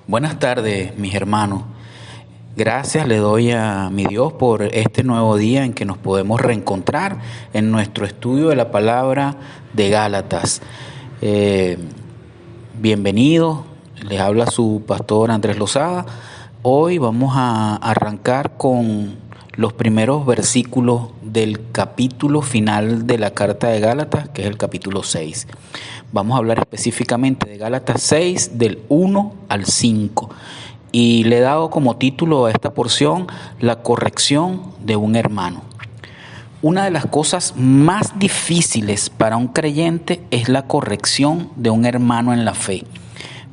Buenas tardes, mis hermanos. Gracias le doy a mi Dios por este nuevo día en que nos podemos reencontrar en nuestro estudio de la palabra de Gálatas. Bienvenidos, les habla su pastor Andrés Lozada. Hoy vamos a arrancar con los primeros versículos del capítulo final de la carta de Gálatas, que es el capítulo 6. Vamos a hablar específicamente de Gálatas 6, del 1 al 5. Y le he dado como título a esta porción, la corrección de un hermano. Una de las cosas más difíciles para un creyente es la corrección de un hermano en la fe.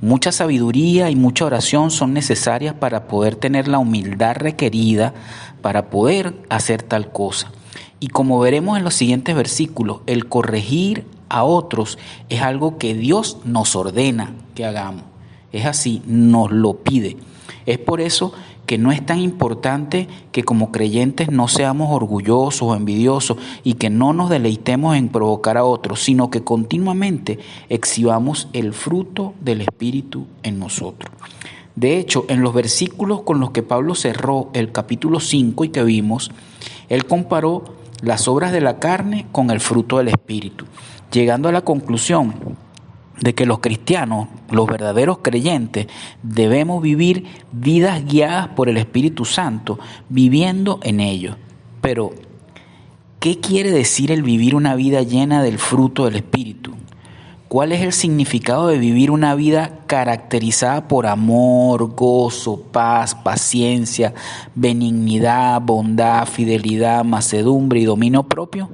Mucha sabiduría y mucha oración son necesarias para poder tener la humildad requerida para poder hacer tal cosa. Y como veremos en los siguientes versículos, el corregir a otros es algo que Dios nos ordena que hagamos. Es así, nos lo pide. Es por eso que no es tan importante que como creyentes no seamos orgullosos o envidiosos y que no nos deleitemos en provocar a otros, sino que continuamente exhibamos el fruto del Espíritu en nosotros. De hecho, en los versículos con los que Pablo cerró el capítulo 5 y que vimos, él comparó las obras de la carne con el fruto del Espíritu, llegando a la conclusión de que los cristianos, los verdaderos creyentes, debemos vivir vidas guiadas por el Espíritu Santo, viviendo en ellos. Pero, ¿qué quiere decir el vivir una vida llena del fruto del Espíritu? ¿Cuál es el significado de vivir una vida caracterizada por amor, gozo, paz, paciencia, benignidad, bondad, fidelidad, mansedumbre y dominio propio?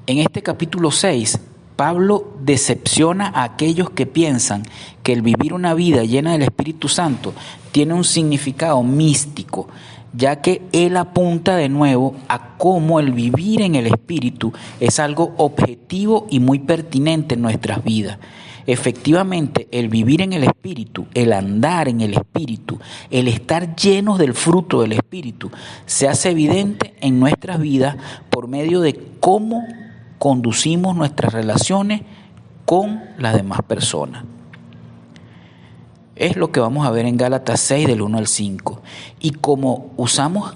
En este capítulo 6, Pablo decepciona a aquellos que piensan que el vivir una vida llena del Espíritu Santo tiene un significado místico, ya que él apunta de nuevo a cómo el vivir en el Espíritu es algo objetivo y muy pertinente en nuestras vidas. Efectivamente, el vivir en el Espíritu, el andar en el Espíritu, el estar llenos del fruto del Espíritu, se hace evidente en nuestras vidas por medio de cómo conducimos nuestras relaciones con las demás personas. Es lo que vamos a ver en Gálatas 6 del 1 al 5. Y cómo usamos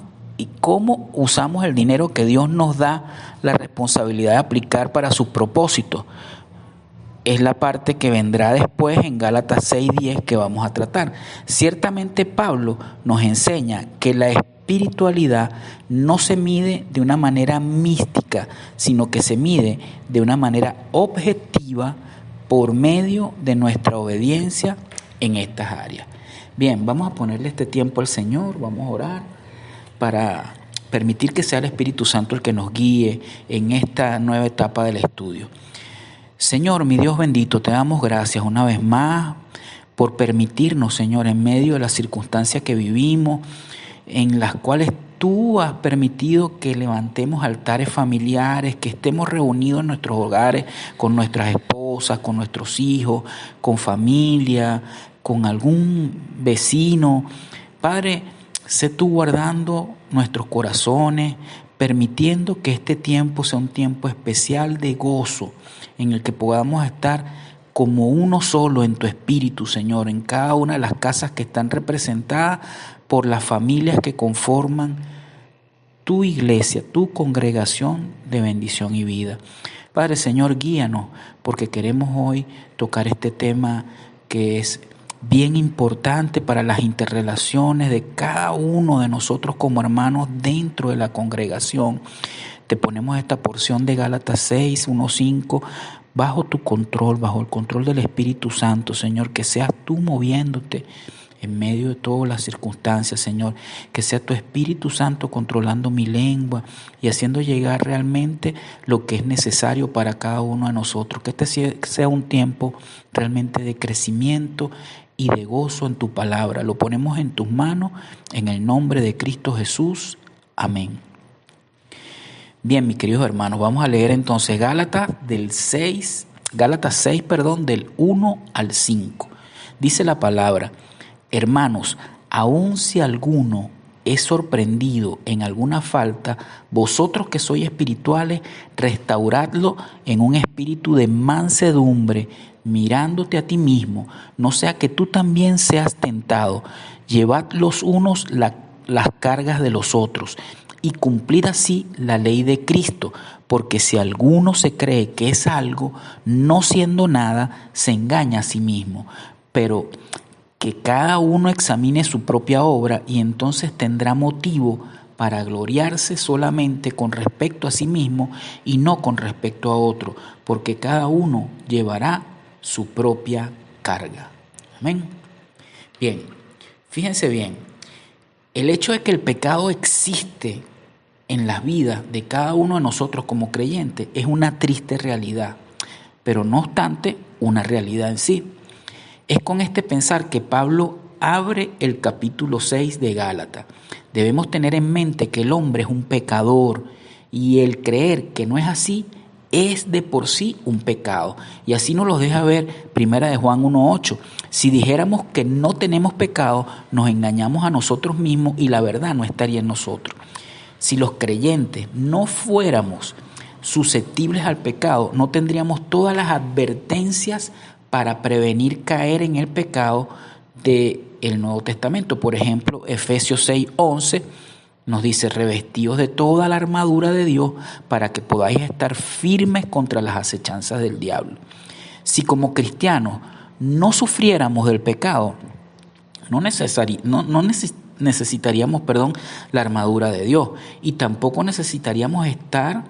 el dinero que Dios nos da la responsabilidad de aplicar para sus propósitos. Es la parte que vendrá después en Gálatas 6:10 que vamos a tratar. Ciertamente Pablo nos enseña que la espiritualidad no se mide de una manera mística, sino que se mide de una manera objetiva por medio de nuestra obediencia en estas áreas. Bien, vamos a ponerle este tiempo al Señor, vamos a orar para permitir que sea el Espíritu Santo el que nos guíe en esta nueva etapa del estudio. Señor, mi Dios bendito, te damos gracias una vez más por permitirnos, Señor, en medio de las circunstancias que vivimos, en las cuales tú has permitido que levantemos altares familiares, que estemos reunidos en nuestros hogares con nuestras esposas, con nuestros hijos, con familia, con algún vecino. Padre, sé tú guardando nuestros corazones, permitiendo que este tiempo sea un tiempo especial de gozo, en el que podamos estar como uno solo en tu espíritu, Señor, en cada una de las casas que están representadas por las familias que conforman tu iglesia, tu congregación de bendición y vida. Padre, Señor, guíanos, porque queremos hoy tocar este tema que es bien importante para las interrelaciones de cada uno de nosotros como hermanos dentro de la congregación. Te ponemos esta porción de Gálatas 6, 1, 5, bajo tu control, bajo el control del Espíritu Santo, Señor, que seas tú moviéndote en medio de todas las circunstancias, Señor, que sea tu Espíritu Santo controlando mi lengua y haciendo llegar realmente lo que es necesario para cada uno de nosotros, que este sea un tiempo realmente de crecimiento y de gozo en tu palabra. Lo ponemos en tus manos, en el nombre de Cristo Jesús. Amén. Bien, mis queridos hermanos, vamos a leer entonces Gálatas 6, del 1 al 5. Dice la palabra: hermanos, aun si alguno es sorprendido en alguna falta, vosotros que sois espirituales, restauradlo en un espíritu de mansedumbre, mirándote a ti mismo, no sea que tú también seas tentado. Llevad los unos las cargas de los otros y cumplid así la ley de Cristo, porque si alguno se cree que es algo, no siendo nada, se engaña a sí mismo. Pero que cada uno examine su propia obra y entonces tendrá motivo para gloriarse solamente con respecto a sí mismo y no con respecto a otro, porque cada uno llevará su propia carga. Amén. Bien, fíjense bien, el hecho de que el pecado existe en las vidas de cada uno de nosotros como creyentes es una triste realidad, pero no obstante una realidad en sí. Es con este pensar que Pablo abre el capítulo 6 de Gálatas. Debemos tener en mente que el hombre es un pecador y el creer que no es así es de por sí un pecado. Y así nos lo deja ver Primera de Juan 1:8. Si dijéramos que no tenemos pecado, nos engañamos a nosotros mismos y la verdad no estaría en nosotros. Si los creyentes no fuéramos susceptibles al pecado, no tendríamos todas las advertencias para prevenir caer en el pecado del Nuevo Testamento. Por ejemplo, Efesios 6:11 nos dice: revestidos de toda la armadura de Dios para que podáis estar firmes contra las acechanzas del diablo. Si como cristianos no sufriéramos del pecado, no necesitaríamos la armadura de Dios, y tampoco necesitaríamos estar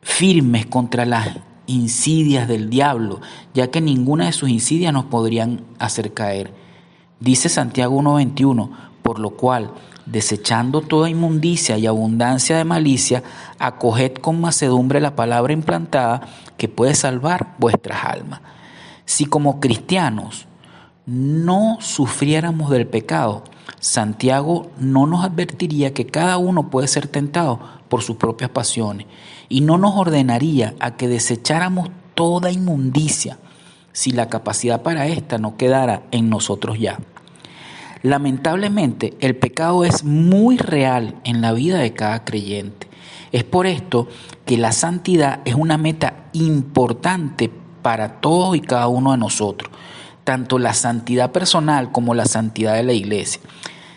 firmes contra las insidias del diablo, ya que ninguna de sus insidias nos podrían hacer caer. Dice Santiago 1:21, por lo cual, desechando toda inmundicia y abundancia de malicia, acoged con mansedumbre la palabra implantada que puede salvar vuestras almas. Si como cristianos no sufriéramos del pecado, Santiago no nos advertiría que cada uno puede ser tentado por sus propias pasiones y no nos ordenaría a que desecháramos toda inmundicia si la capacidad para esta no quedara en nosotros ya. Lamentablemente, el pecado es muy real en la vida de cada creyente. Es por esto que la santidad es una meta importante para todos y cada uno de nosotros, tanto la santidad personal como la santidad de la iglesia.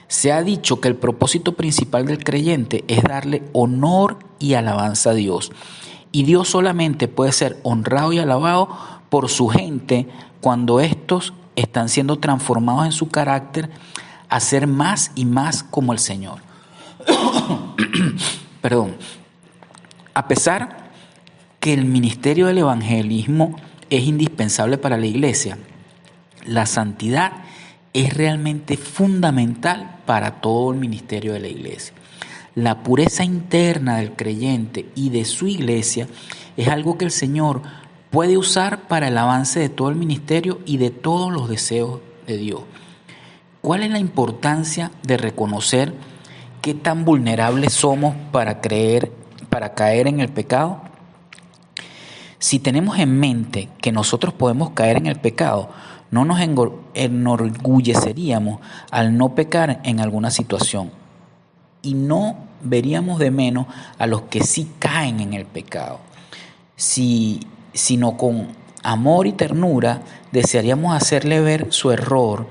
Se ha dicho que el propósito principal del creyente es darle honor y alabanza a Dios. Y Dios solamente puede ser honrado y alabado por su gente cuando estos están siendo transformados en su carácter a ser más y más como el Señor. Perdón. A pesar que el ministerio del evangelismo es indispensable para la iglesia, la santidad es realmente fundamental para todo el ministerio de la iglesia. La pureza interna del creyente y de su iglesia es algo que el Señor puede usar para el avance de todo el ministerio y de todos los deseos de Dios. ¿Cuál es la importancia de reconocer qué tan vulnerables somos para caer en el pecado? Si tenemos en mente que nosotros podemos caer en el pecado, no nos enorgulleceríamos al no pecar en alguna situación y no veríamos de menos a los que sí caen en el pecado, sino con amor y ternura desearíamos hacerle ver su error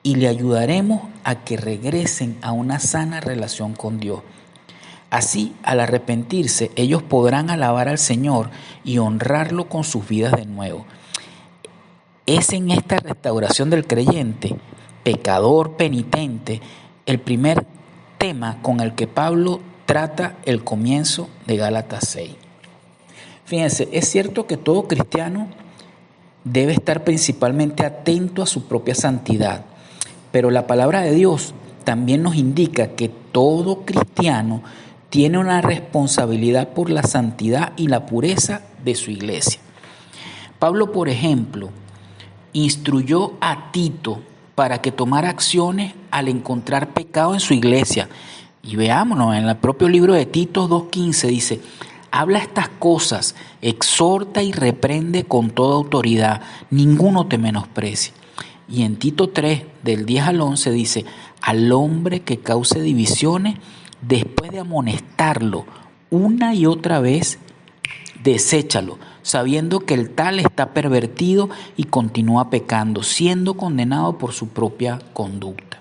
y le ayudaremos a que regresen a una sana relación con Dios. Así, al arrepentirse, ellos podrán alabar al Señor y honrarlo con sus vidas de nuevo. Es en esta restauración del creyente, pecador penitente, el primer tema con el que Pablo trata el comienzo de Gálatas 6. Fíjense, es cierto que todo cristiano debe estar principalmente atento a su propia santidad, pero la palabra de Dios también nos indica que todo cristiano tiene una responsabilidad por la santidad y la pureza de su iglesia. Pablo, por ejemplo, instruyó a Tito para que tomara acciones al encontrar pecado en su iglesia. Y veámonos, en el propio libro de Tito 2:15 dice: habla estas cosas, exhorta y reprende con toda autoridad, ninguno te menosprecie. Y en Tito 3, del 10 al 11 dice: al hombre que cause divisiones, después de amonestarlo una y otra vez, deséchalo, sabiendo que el tal está pervertido y continúa pecando, siendo condenado por su propia conducta.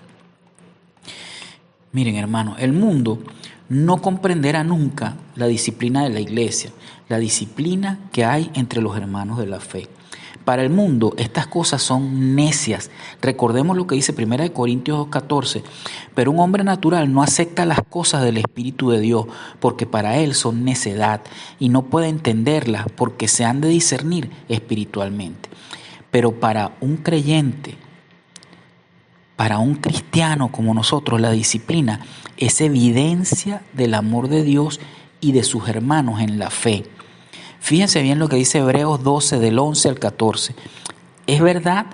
Miren, hermanos, el mundo no comprenderá nunca la disciplina de la iglesia, la disciplina que hay entre los hermanos de la fe. Para el mundo estas cosas son necias. Recordemos lo que dice 1 Corintios 2:14. Pero un hombre natural no acepta las cosas del Espíritu de Dios, porque para él son necedad y no puede entenderlas porque se han de discernir espiritualmente. Pero para un creyente, para un cristiano como nosotros, la disciplina es evidencia del amor de Dios y de sus hermanos en la fe. Fíjense bien lo que dice Hebreos 12, del 11 al 14. Es verdad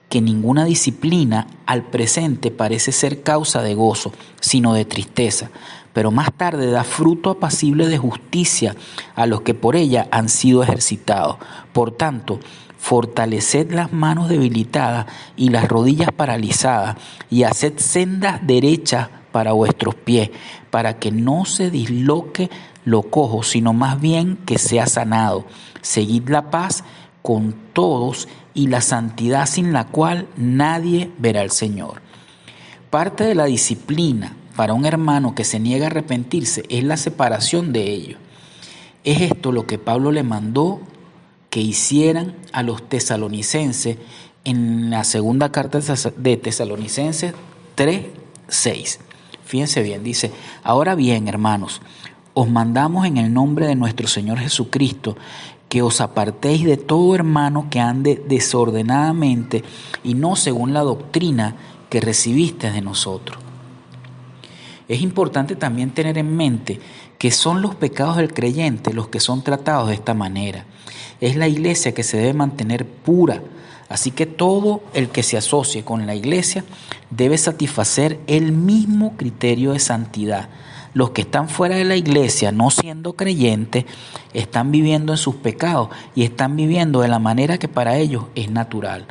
que ninguna disciplina al presente parece ser causa de gozo, sino de tristeza, pero más tarde da fruto apacible de justicia a los que por ella han sido ejercitados. Por tanto, fortaleced las manos debilitadas y las rodillas paralizadas, y haced sendas derechas para vuestros pies, para que no se disloque lo cojo, sino más bien que sea sanado. Seguid la paz con todos y la santidad, sin la cual nadie verá al Señor. Parte de la disciplina para un hermano que se niega a arrepentirse es la separación de ellos. Es esto lo que Pablo le mandó que hicieran a los tesalonicenses en la segunda carta de Tesalonicenses 3:6. Fíjense bien, dice: ahora bien, hermanos, os mandamos en el nombre de nuestro Señor Jesucristo que os apartéis de todo hermano que ande desordenadamente y no según la doctrina que recibiste de nosotros. Es importante también tener en mente que son los pecados del creyente los que son tratados de esta manera. Es la iglesia que se debe mantener pura, así que todo el que se asocie con la iglesia debe satisfacer el mismo criterio de santidad. Los que están fuera de la iglesia, no siendo creyentes, están viviendo en sus pecados y están viviendo de la manera que para ellos es natural.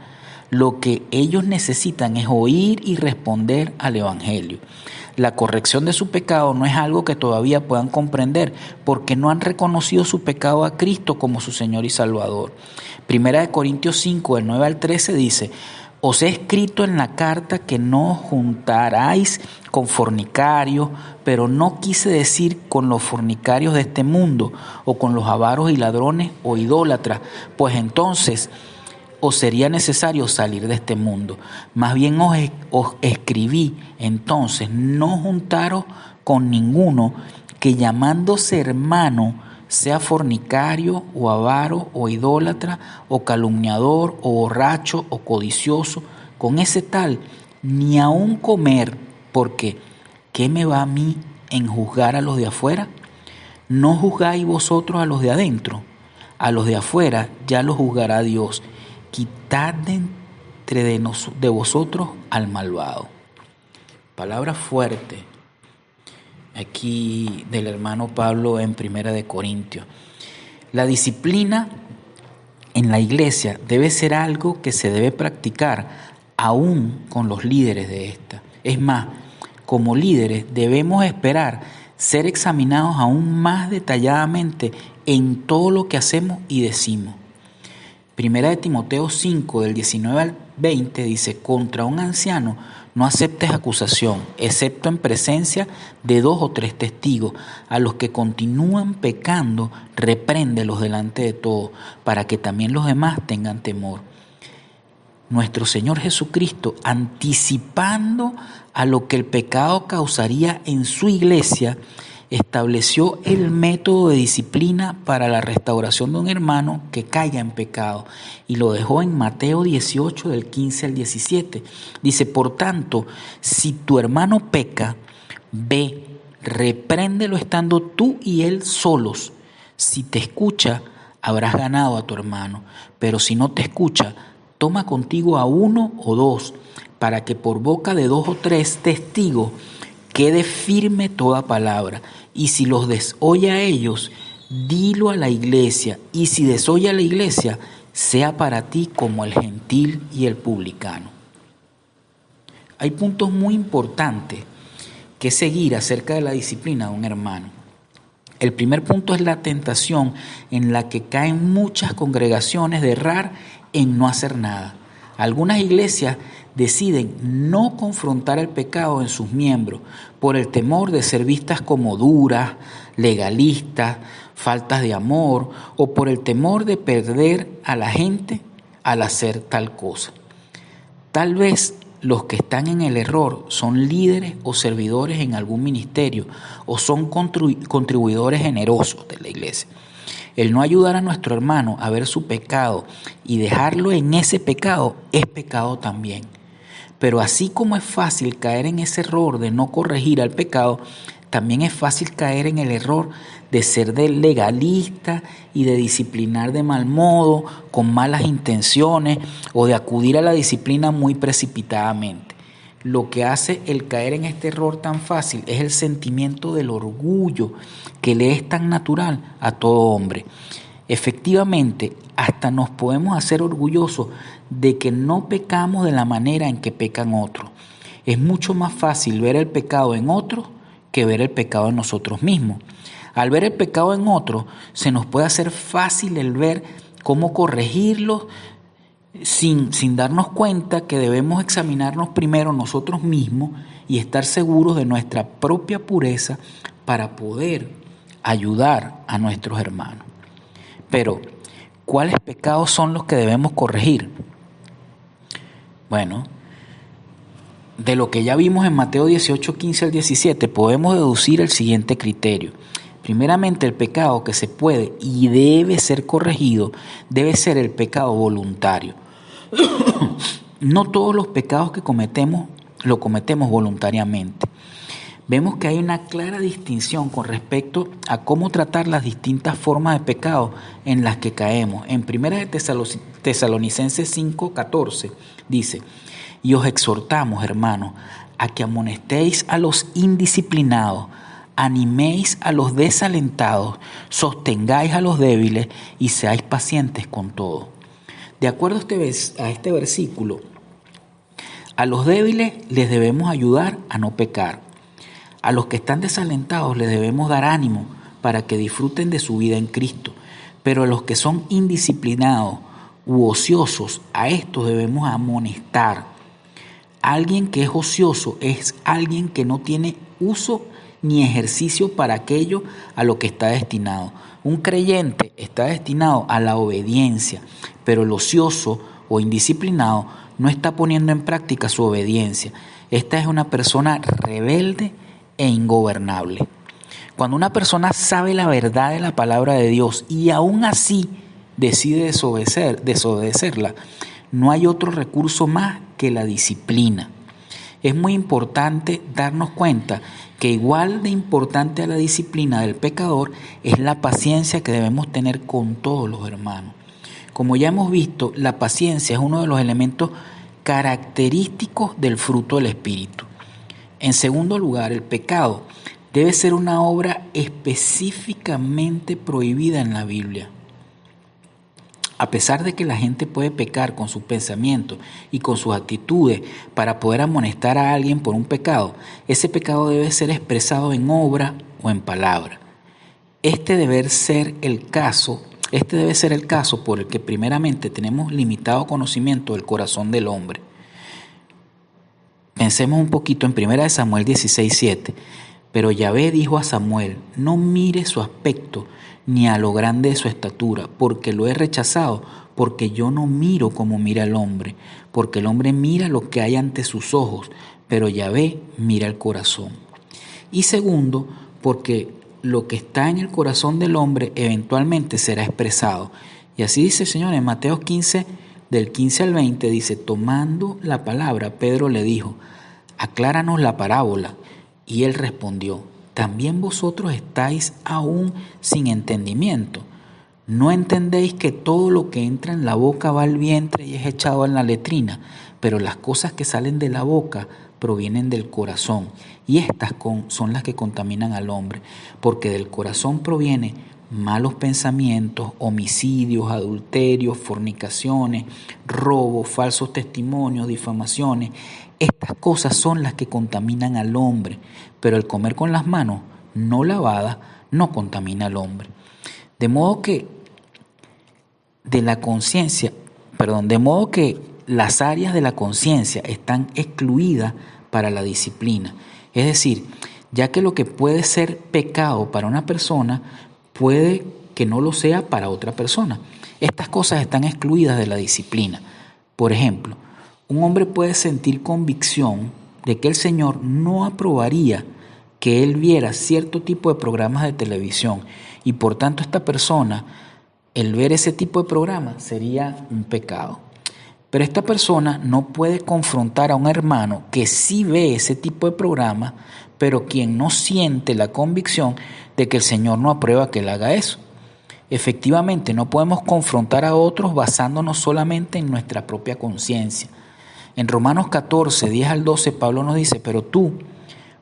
Lo que ellos necesitan es oír y responder al Evangelio. La corrección de su pecado no es algo que todavía puedan comprender porque no han reconocido su pecado a Cristo como su Señor y Salvador. 1 Corintios 5, del 9 al 13 dice: os he escrito en la carta que no os juntaráis con fornicarios, pero no quise decir con los fornicarios de este mundo, o con los avaros y ladrones o idólatras, pues entonces os sería necesario salir de este mundo. Más bien os escribí entonces no juntaros con ninguno que llamándose hermano sea fornicario o avaro o idólatra o calumniador o borracho o codicioso. Con ese tal ni aun comer, porque ¿qué me va a mí en juzgar a los de afuera? ¿No juzgáis vosotros a los de adentro? A los de afuera ya los juzgará Dios. Quitad de entre de vosotros al malvado. Palabra fuerte aquí del hermano Pablo en 1 Corintios. La disciplina en la iglesia debe ser algo que se debe practicar aún con los líderes de esta. Es más, como líderes debemos esperar ser examinados aún más detalladamente en todo lo que hacemos y decimos. Primera de Timoteo 5, del 19 al 20 dice: contra un anciano no aceptes acusación, excepto en presencia de 2 o 3 testigos. A los que continúan pecando, repréndelos delante de todos, para que también los demás tengan temor. Nuestro Señor Jesucristo, anticipando a lo que el pecado causaría en su iglesia, estableció el método de disciplina para la restauración de un hermano que caiga en pecado y lo dejó en Mateo 18 del 15 al 17. Dice: por tanto, si tu hermano peca, ve, repréndelo estando tú y él solos. Si te escucha, habrás ganado a tu hermano, pero si no te escucha, toma contigo a 1 o 2, para que por boca de 2 o 3 testigos quede firme toda palabra. Y si los desoye a ellos, dilo a la iglesia. Y si desoye a la iglesia, sea para ti como el gentil y el publicano. Hay puntos muy importantes que seguir acerca de la disciplina de un hermano. El primer punto es la tentación en la que caen muchas congregaciones de errar en no hacer nada. Algunas iglesias deciden no confrontar el pecado en sus miembros por el temor de ser vistas como duras, legalistas, faltas de amor o por el temor de perder a la gente al hacer tal cosa. Tal vez los que están en el error son líderes o servidores en algún ministerio o son contribuidores generosos de la iglesia. El no ayudar a nuestro hermano a ver su pecado y dejarlo en ese pecado es pecado también. Pero así como es fácil caer en ese error de no corregir al pecado, también es fácil caer en el error de ser de legalista y de disciplinar de mal modo, con malas intenciones o de acudir a la disciplina muy precipitadamente. Lo que hace el caer en este error tan fácil es el sentimiento del orgullo que le es tan natural a todo hombre. Efectivamente, hasta nos podemos hacer orgullosos de que no pecamos de la manera en que pecan otros. Es mucho más fácil ver el pecado en otros que ver el pecado en nosotros mismos. Al ver el pecado en otros, se nos puede hacer fácil el ver cómo corregirlo sin darnos cuenta que debemos examinarnos primero nosotros mismos y estar seguros de nuestra propia pureza para poder ayudar a nuestros hermanos. Pero, ¿cuáles pecados son los que debemos corregir? Bueno, de lo que ya vimos en Mateo 18, 15 al 17, podemos deducir el siguiente criterio. Primeramente, el pecado que se puede y debe ser corregido debe ser el pecado voluntario. No todos los pecados que cometemos lo cometemos voluntariamente. Vemos que hay una clara distinción con respecto a cómo tratar las distintas formas de pecado en las que caemos. En 1 Tesalonicenses 5:14 dice: y os exhortamos, hermanos, a que amonestéis a los indisciplinados, animéis a los desalentados, sostengáis a los débiles y seáis pacientes con todo. De acuerdo a este versículo, a los débiles les debemos ayudar a no pecar. A los que están desalentados les debemos dar ánimo para que disfruten de su vida en Cristo. Pero a los que son indisciplinados u ociosos, a estos debemos amonestar. Alguien que es ocioso es alguien que no tiene uso ni ejercicio para aquello a lo que está destinado. Un creyente está destinado a la obediencia, pero el ocioso o indisciplinado no está poniendo en práctica su obediencia. Esta es una persona rebelde e ingobernable. Cuando una persona sabe la verdad de la palabra de Dios y aún así decide desobedecerla, no hay otro recurso más que la disciplina. Es muy importante darnos cuenta que igual de importante a la disciplina del pecador es la paciencia que debemos tener con todos los hermanos. Como ya hemos visto, la paciencia es uno de los elementos característicos del fruto del Espíritu. En segundo lugar, el pecado debe ser una obra específicamente prohibida en la Biblia. A pesar de que la gente puede pecar con sus pensamientos y con sus actitudes para poder amonestar a alguien por un pecado, ese pecado debe ser expresado en obra o en palabra. Este debe ser el caso por el que primeramente tenemos limitado conocimiento del corazón del hombre. Pensemos un poquito en 1 Samuel 16:7. Pero Yahvé dijo a Samuel: no mire su aspecto ni a lo grande de su estatura, porque lo he rechazado, porque yo no miro como mira el hombre, porque el hombre mira lo que hay ante sus ojos, pero Yahvé mira el corazón. Y segundo, porque lo que está en el corazón del hombre eventualmente será expresado. Y así dice el Señor en Mateo 15, del 15 al 20, dice: tomando la palabra, Pedro le dijo: acláranos la parábola. Y él respondió: ¿también vosotros estáis aún sin entendimiento? ¿No entendéis que todo lo que entra en la boca va al vientre y es echado en la letrina? Pero las cosas que salen de la boca provienen del corazón, y estas son las que contaminan al hombre, porque del corazón provienen malos pensamientos, homicidios, adulterios, fornicaciones, robos, falsos testimonios, difamaciones. Estas cosas son las que contaminan al hombre, pero el comer con las manos no lavadas no contamina al hombre. De modo que de modo que las áreas de la conciencia están excluidas para la disciplina. Es decir, ya que lo que puede ser pecado para una persona puede que no lo sea para otra persona. Estas cosas están excluidas de la disciplina. Por ejemplo, un hombre puede sentir convicción de que el Señor no aprobaría que él viera cierto tipo de programas de televisión y por tanto esta persona, el ver ese tipo de programas sería un pecado. Pero esta persona no puede confrontar a un hermano que sí ve ese tipo de programa, pero quien no siente la convicción de que el Señor no aprueba que él haga eso. Efectivamente, no podemos confrontar a otros basándonos solamente en nuestra propia conciencia. En Romanos 14, 10 al 12, Pablo nos dice, pero tú,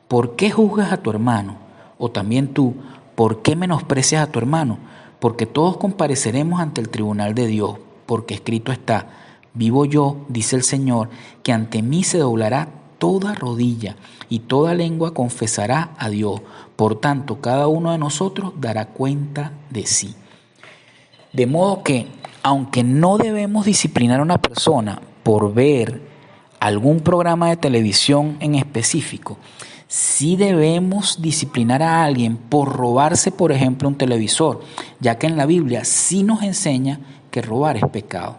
¿por qué juzgas a tu hermano? O también tú, ¿por qué menosprecias a tu hermano? Porque todos compareceremos ante el tribunal de Dios, porque escrito está, vivo yo, dice el Señor, que ante mí se doblará toda rodilla y toda lengua confesará a Dios. Por tanto, cada uno de nosotros dará cuenta de sí. De modo que, aunque no debemos disciplinar a una persona por ver algún programa de televisión en específico, sí debemos disciplinar a alguien por robarse, por ejemplo, un televisor, ya que en la Biblia sí nos enseña que robar es pecado.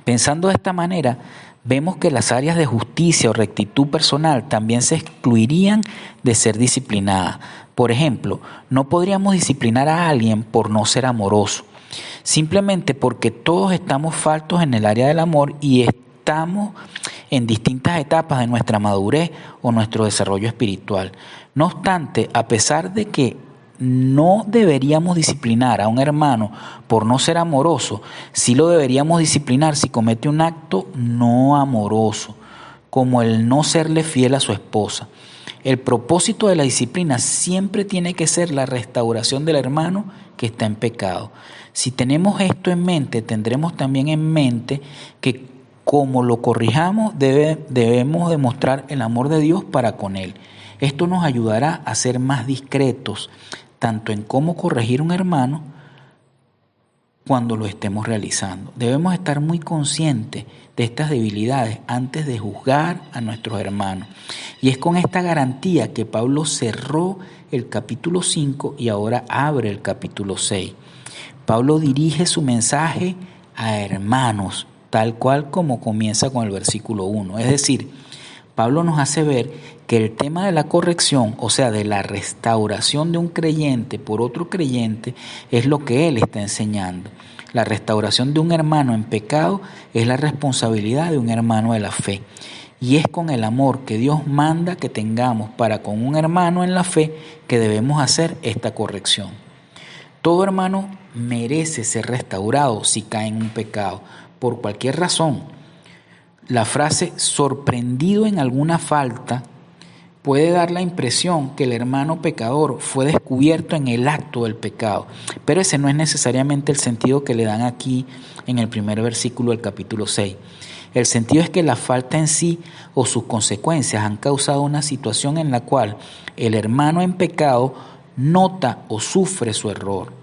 Pensando de esta manera, vemos que las áreas de justicia o rectitud personal también se excluirían de ser disciplinadas. Por ejemplo, no podríamos disciplinar a alguien por no ser amoroso, simplemente porque todos estamos faltos en el área del amor y estamos en distintas etapas de nuestra madurez o nuestro desarrollo espiritual. No obstante, a pesar de que no deberíamos disciplinar a un hermano por no ser amoroso, sí lo deberíamos disciplinar si comete un acto no amoroso, como el no serle fiel a su esposa. El propósito de la disciplina siempre tiene que ser la restauración del hermano que está en pecado. Si tenemos esto en mente, tendremos también en mente que como lo corrijamos, debemos demostrar el amor de Dios para con él. Esto nos ayudará a ser más discretos, tanto en cómo corregir a un hermano cuando lo estemos realizando. Debemos estar muy conscientes de estas debilidades antes de juzgar a nuestros hermanos. Y es con esta garantía que Pablo cerró el capítulo 5 y ahora abre el capítulo 6. Pablo dirige su mensaje a hermanos, tal cual como comienza con el versículo 1. Es decir, Pablo nos hace ver que el tema de la corrección, o sea, de la restauración de un creyente por otro creyente, es lo que él está enseñando. La restauración de un hermano en pecado es la responsabilidad de un hermano de la fe. Y es con el amor que Dios manda que tengamos para con un hermano en la fe que debemos hacer esta corrección. Todo hermano merece ser restaurado si cae en un pecado, por cualquier razón. La frase sorprendido en alguna falta puede dar la impresión que el hermano pecador fue descubierto en el acto del pecado, pero ese no es necesariamente el sentido que le dan aquí en el primer versículo del capítulo 6. El sentido es que la falta en sí o sus consecuencias han causado una situación en la cual el hermano en pecado nota o sufre su error.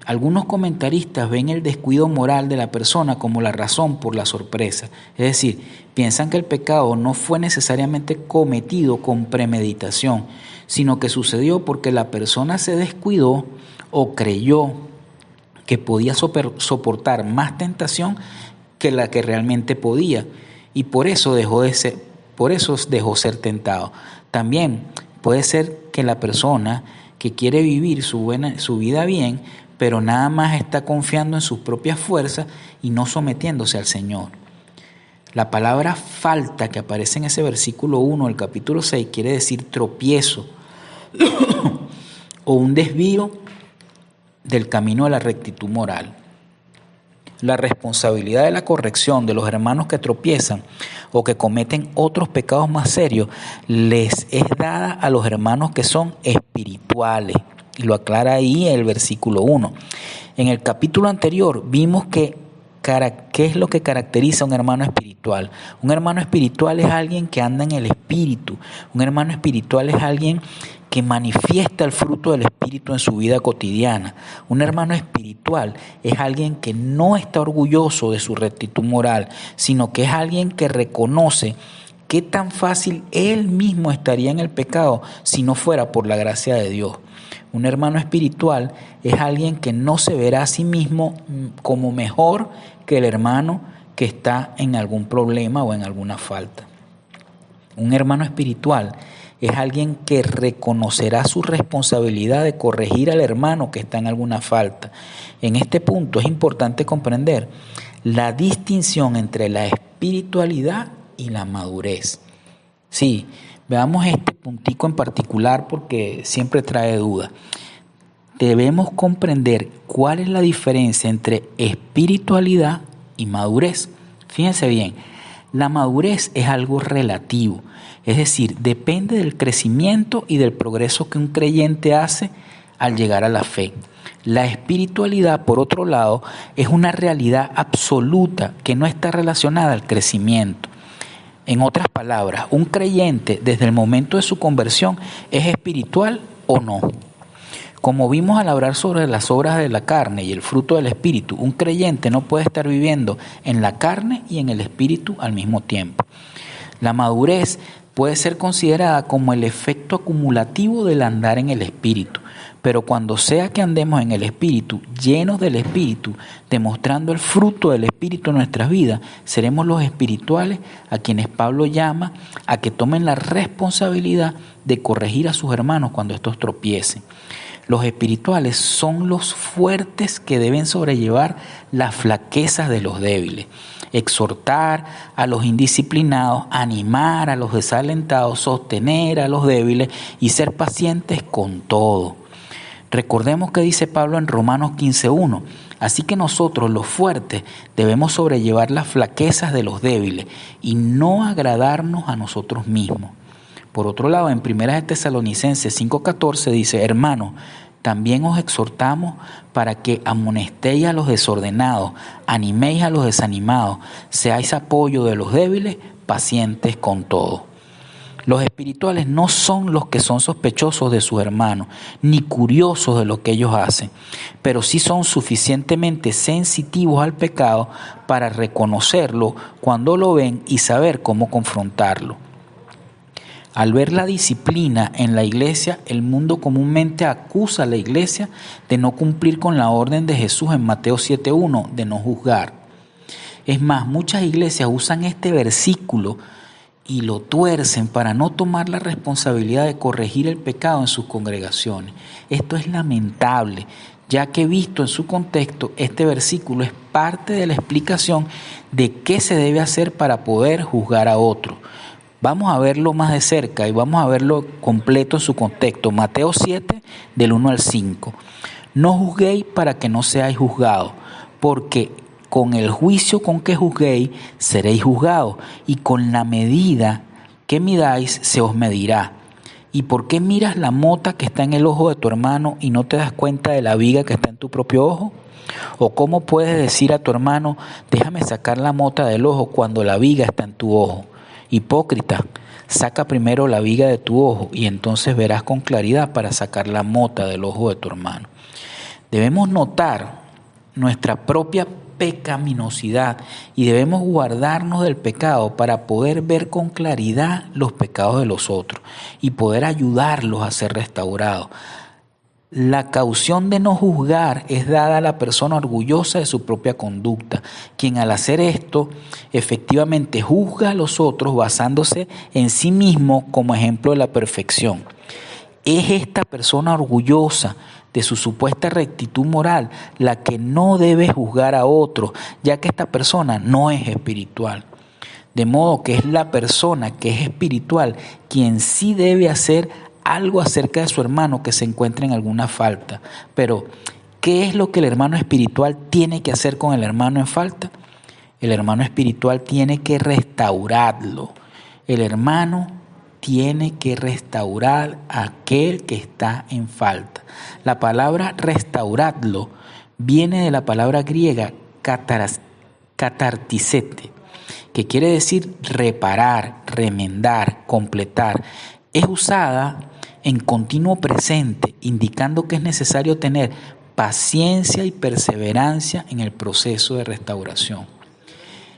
Algunos comentaristas ven el descuido moral de la persona como la razón por la sorpresa. Es decir, piensan que el pecado no fue necesariamente cometido con premeditación, sino que sucedió porque la persona se descuidó o creyó que podía soportar más tentación que la que realmente podía, y por eso dejó ser tentado. También puede ser que la persona que quiere vivir su vida bien, pero nada más está confiando en sus propias fuerzas y no sometiéndose al Señor. La palabra falta que aparece en ese versículo 1 del capítulo 6 quiere decir tropiezo o un desvío del camino de la rectitud moral. La responsabilidad de la corrección de los hermanos que tropiezan o que cometen otros pecados más serios les es dada a los hermanos que son espirituales. Y lo aclara ahí el versículo 1. En el capítulo anterior vimos qué es lo que caracteriza a un hermano espiritual. Un hermano espiritual es alguien que anda en el espíritu. Un hermano espiritual es alguien que manifiesta el fruto del Espíritu en su vida cotidiana. Un hermano espiritual es alguien que no está orgulloso de su rectitud moral, sino que es alguien que reconoce qué tan fácil él mismo estaría en el pecado si no fuera por la gracia de Dios. Un hermano espiritual es alguien que no se verá a sí mismo como mejor que el hermano que está en algún problema o en alguna falta. Un hermano espiritual es alguien que reconocerá su responsabilidad de corregir al hermano que está en alguna falta. En este punto es importante comprender la distinción entre la espiritualidad y la madurez. Sí, veamos este puntico en particular porque siempre trae duda. Debemos comprender cuál es la diferencia entre espiritualidad y madurez. Fíjense bien, la madurez es algo relativo, es decir, depende del crecimiento y del progreso que un creyente hace al llegar a la fe. La espiritualidad, por otro lado, es una realidad absoluta que no está relacionada al crecimiento. En otras palabras, un creyente desde el momento de su conversión es espiritual o no. Como vimos al hablar sobre las obras de la carne y el fruto del Espíritu, un creyente no puede estar viviendo en la carne y en el Espíritu al mismo tiempo. La madurez puede ser considerada como el efecto acumulativo del andar en el Espíritu, pero cuando sea que andemos en el Espíritu, llenos del Espíritu, demostrando el fruto del Espíritu en nuestras vidas, seremos los espirituales a quienes Pablo llama a que tomen la responsabilidad de corregir a sus hermanos cuando estos tropiecen. Los espirituales son los fuertes que deben sobrellevar las flaquezas de los débiles, exhortar a los indisciplinados, animar a los desalentados, sostener a los débiles y ser pacientes con todo. Recordemos que dice Pablo en Romanos 15:1, así que nosotros los fuertes debemos sobrellevar las flaquezas de los débiles y no agradarnos a nosotros mismos. Por otro lado, en 1 Tesalonicenses 5:14 dice, hermanos, también os exhortamos para que amonestéis a los desordenados, animéis a los desanimados, seáis apoyo de los débiles, pacientes con todo. Los espirituales no son los que son sospechosos de sus hermanos, ni curiosos de lo que ellos hacen, pero sí son suficientemente sensitivos al pecado para reconocerlo cuando lo ven y saber cómo confrontarlo. Al ver la disciplina en la iglesia, el mundo comúnmente acusa a la iglesia de no cumplir con la orden de Jesús en Mateo 7:1, de no juzgar. Es más, muchas iglesias usan este versículo y lo tuercen para no tomar la responsabilidad de corregir el pecado en sus congregaciones. Esto es lamentable, ya que visto en su contexto, este versículo es parte de la explicación de qué se debe hacer para poder juzgar a otro. Vamos a verlo más de cerca y vamos a verlo completo en su contexto. Mateo 7, del 1 al 5. No juzguéis para que no seáis juzgados, porque con el juicio con que juzguéis seréis juzgados, y con la medida que midáis se os medirá. ¿Y por qué miras la mota que está en el ojo de tu hermano y no te das cuenta de la viga que está en tu propio ojo? ¿O cómo puedes decir a tu hermano, déjame sacar la mota del ojo cuando la viga está en tu ojo? Hipócrita, saca primero la viga de tu ojo y entonces verás con claridad para sacar la mota del ojo de tu hermano. Debemos notar nuestra propia pecaminosidad y debemos guardarnos del pecado para poder ver con claridad los pecados de los otros y poder ayudarlos a ser restaurados. La caución de no juzgar es dada a la persona orgullosa de su propia conducta, quien al hacer esto efectivamente juzga a los otros basándose en sí mismo como ejemplo de la perfección. Es esta persona orgullosa de su supuesta rectitud moral la que no debe juzgar a otros, ya que esta persona no es espiritual. De modo que es la persona que es espiritual quien sí debe hacer algo acerca de su hermano que se encuentra en alguna falta. Pero, ¿qué es lo que el hermano espiritual tiene que hacer con el hermano en falta? El hermano espiritual tiene que restaurarlo. El hermano tiene que restaurar a aquel que está en falta. La palabra restaurarlo viene de la palabra griega catartisete, que quiere decir reparar, remendar, completar. Es usada en continuo presente, indicando que es necesario tener paciencia y perseverancia en el proceso de restauración.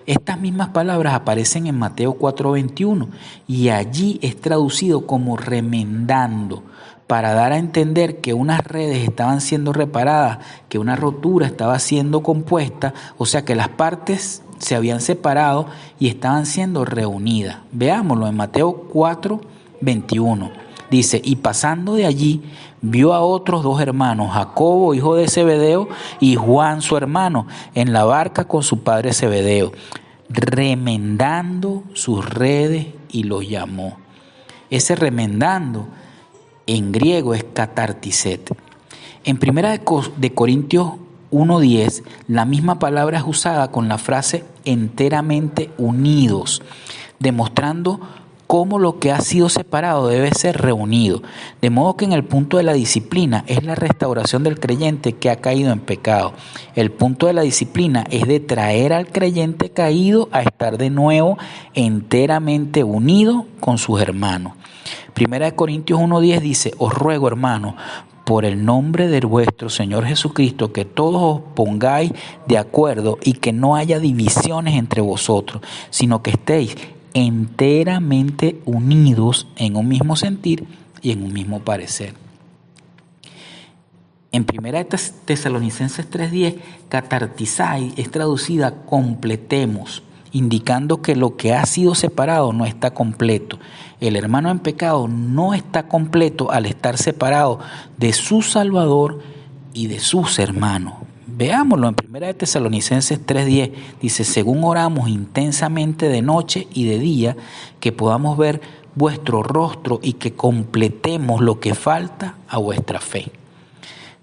Estas mismas palabras aparecen en Mateo 4:21 y allí es traducido como remendando, para dar a entender que unas redes estaban siendo reparadas, que una rotura estaba siendo compuesta, o sea que las partes se habían separado y estaban siendo reunidas. Veámoslo en Mateo 4:21. Dice, y pasando de allí, vio a otros dos hermanos, Jacobo, hijo de Zebedeo, y Juan, su hermano, en la barca con su padre Zebedeo, remendando sus redes, y los llamó. Ese remendando en griego es katartiset. En 1 de Corintios 1:10, la misma palabra es usada con la frase enteramente unidos, demostrando cómo lo que ha sido separado debe ser reunido. De modo que en el punto de la disciplina es la restauración del creyente que ha caído en pecado. El punto de la disciplina es de traer al creyente caído a estar de nuevo enteramente unido con sus hermanos. 1 Corintios 1:10 dice, os ruego, hermanos, por el nombre de vuestro Señor Jesucristo, que todos os pongáis de acuerdo y que no haya divisiones entre vosotros, sino que estéis enteramente unidos en un mismo sentir y en un mismo parecer. En 1 Tesalonicenses 3:10, katartizai es traducida completemos, indicando que lo que ha sido separado no está completo. El hermano en pecado no está completo al estar separado de su Salvador y de sus hermanos. Veámoslo en 1 Tesalonicenses 3:10, dice, según oramos intensamente de noche y de día, que podamos ver vuestro rostro y que completemos lo que falta a vuestra fe.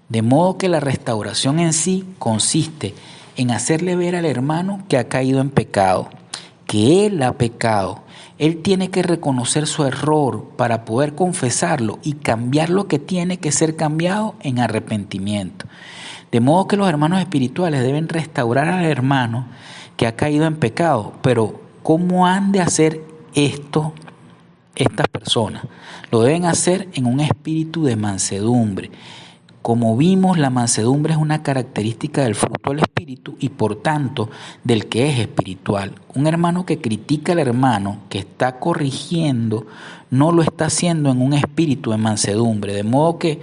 De modo que la restauración en sí consiste en hacerle ver al hermano que ha caído en pecado, que él ha pecado. Él tiene que reconocer su error para poder confesarlo y cambiar lo que tiene que ser cambiado en arrepentimiento. De modo que los hermanos espirituales deben restaurar al hermano que ha caído en pecado. Pero ¿cómo han de hacer esto estas personas? Lo deben hacer en un espíritu de mansedumbre. Como vimos, la mansedumbre es una característica del fruto del Espíritu y por tanto del que es espiritual. Un hermano que critica al hermano que está corrigiendo no lo está haciendo en un espíritu de mansedumbre, de modo que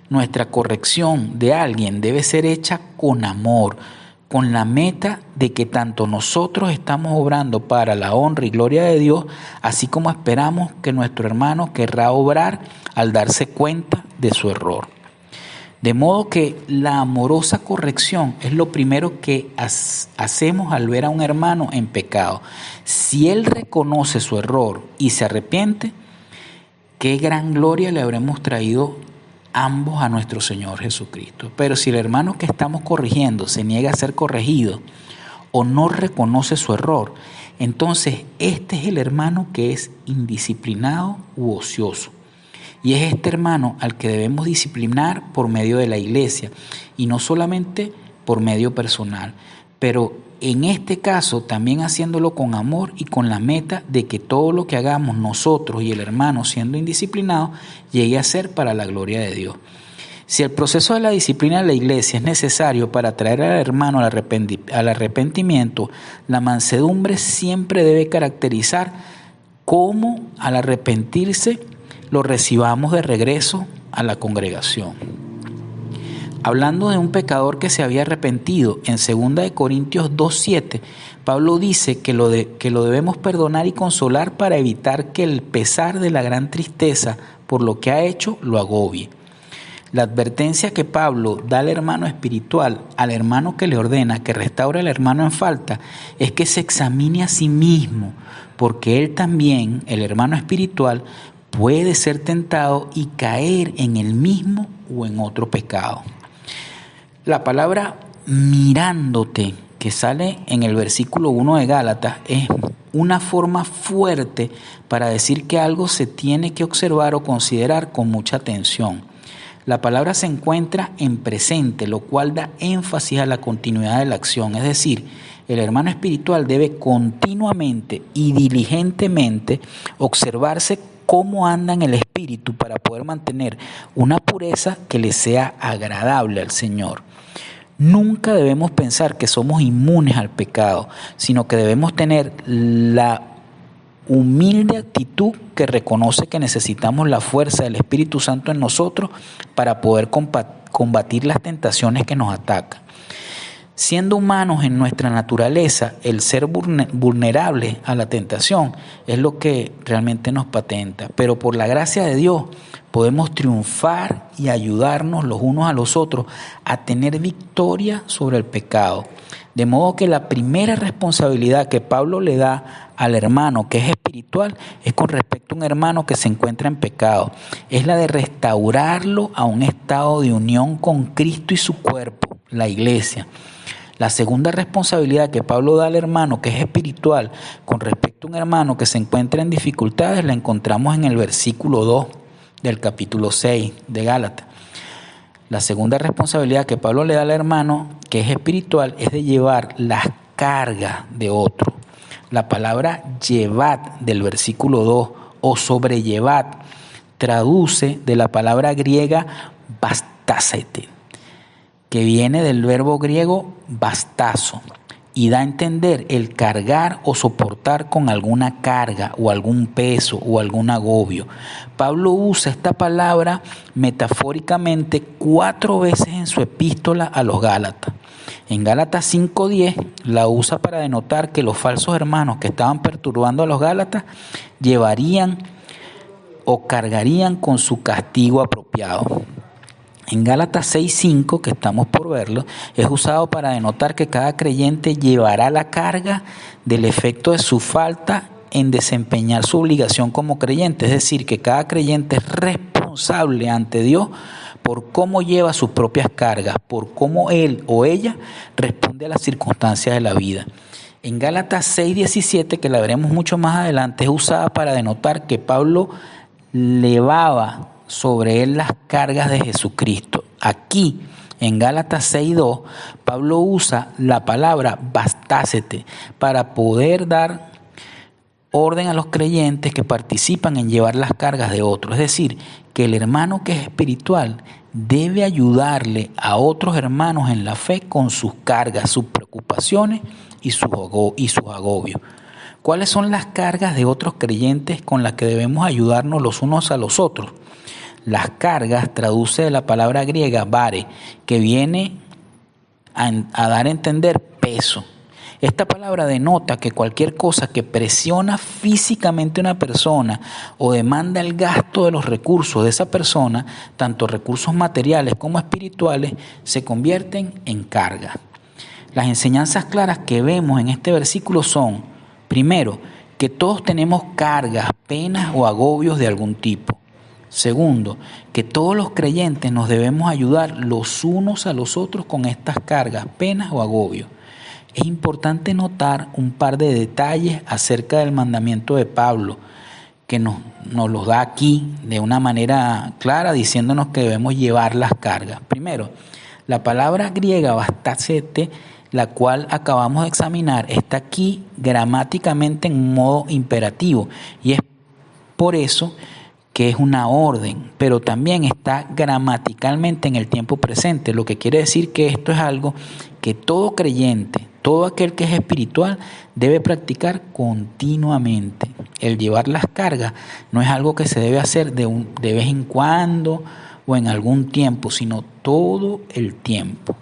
nuestra corrección de alguien debe ser hecha con amor, con la meta de que tanto nosotros estamos obrando para la honra y gloria de Dios, así como esperamos que nuestro hermano querrá obrar al darse cuenta de su error. De modo que la amorosa corrección es lo primero que hacemos al ver a un hermano en pecado. Si él reconoce su error y se arrepiente, qué gran gloria le habremos traído ambos a nuestro Señor Jesucristo. Pero si el hermano que estamos corrigiendo se niega a ser corregido o no reconoce su error, entonces este es el hermano que es indisciplinado u ocioso. Y es este hermano al que debemos disciplinar por medio de la iglesia y no solamente por medio personal, pero en este caso también haciéndolo con amor y con la meta de que todo lo que hagamos nosotros y el hermano siendo indisciplinado llegue a ser para la gloria de Dios. Si el proceso de la disciplina de la iglesia es necesario para traer al hermano al arrepentimiento, la mansedumbre siempre debe caracterizar cómo al arrepentirse lo recibamos de regreso a la congregación. Hablando de un pecador que se había arrepentido, en 2 Corintios 2:7, Pablo dice que lo debemos perdonar y consolar para evitar que el pesar de la gran tristeza por lo que ha hecho lo agobie. La advertencia que Pablo da al hermano espiritual, al hermano que le ordena que restaure al hermano en falta, es que se examine a sí mismo, porque él también, el hermano espiritual, puede ser tentado y caer en el mismo o en otro pecado. La palabra mirándote, que sale en el versículo 1 de Gálatas, es una forma fuerte para decir que algo se tiene que observar o considerar con mucha atención. La palabra se encuentra en presente, lo cual da énfasis a la continuidad de la acción, es decir, el hermano espiritual debe continuamente y diligentemente observarse cómo anda en el espíritu para poder mantener una pureza que le sea agradable al Señor. Nunca debemos pensar que somos inmunes al pecado, sino que debemos tener la humilde actitud que reconoce que necesitamos la fuerza del Espíritu Santo en nosotros para poder combatir las tentaciones que nos atacan. Siendo humanos en nuestra naturaleza, el ser vulnerable a la tentación es lo que realmente nos patenta. Pero por la gracia de Dios podemos triunfar y ayudarnos los unos a los otros a tener victoria sobre el pecado. De modo que la primera responsabilidad que Pablo le da al hermano que es espiritual es con respecto a un hermano que se encuentra en pecado. Es la de restaurarlo a un estado de unión con Cristo y su cuerpo, la iglesia. La segunda responsabilidad que Pablo da al hermano que es espiritual con respecto a un hermano que se encuentra en dificultades la encontramos en el versículo 2 del capítulo 6 de Gálatas. La segunda responsabilidad que Pablo le da al hermano que es espiritual es de llevar las cargas de otro. La palabra llevad del versículo 2 o sobrellevad traduce de la palabra griega bastásete, que viene del verbo griego bastazo y da a entender el cargar o soportar con alguna carga o algún peso o algún agobio. Pablo usa esta palabra metafóricamente 4 veces en su epístola a los Gálatas. En Gálatas 5:10 la usa para denotar que los falsos hermanos que estaban perturbando a los Gálatas llevarían o cargarían con su castigo apropiado. En Gálatas 6:5, que estamos por verlo, es usado para denotar que cada creyente llevará la carga del efecto de su falta en desempeñar su obligación como creyente. Es decir, que cada creyente es responsable ante Dios por cómo lleva sus propias cargas, por cómo él o ella responde a las circunstancias de la vida. En Gálatas 6:17, que la veremos mucho más adelante, es usada para denotar que Pablo llevaba sobre él las cargas de Jesucristo. Aquí, en Gálatas 6:2, Pablo usa la palabra bastásete para poder dar orden a los creyentes que participan en llevar las cargas de otros. Es decir, que el hermano que es espiritual debe ayudarle a otros hermanos en la fe con sus cargas, sus preocupaciones y sus agobios. ¿Cuáles son las cargas de otros creyentes con las que debemos ayudarnos los unos a los otros? Las cargas traduce de la palabra griega vare, que viene a dar a entender peso. Esta palabra denota que cualquier cosa que presiona físicamente a una persona o demanda el gasto de los recursos de esa persona, tanto recursos materiales como espirituales, se convierten en carga. Las enseñanzas claras que vemos en este versículo son, primero, que todos tenemos cargas, penas o agobios de algún tipo. Segundo, que todos los creyentes nos debemos ayudar los unos a los otros con estas cargas, penas o agobios. Es importante notar un par de detalles acerca del mandamiento de Pablo, que nos los da aquí de una manera clara, diciéndonos que debemos llevar las cargas. Primero, la palabra griega bastásete, la cual acabamos de examinar, está aquí gramáticamente en modo imperativo, y es por eso que es una orden, pero también está gramaticalmente en el tiempo presente, lo que quiere decir que esto es algo que todo creyente, todo aquel que es espiritual, debe practicar continuamente. El llevar las cargas no es algo que se debe hacer de vez en cuando o en algún tiempo, sino todo el tiempo.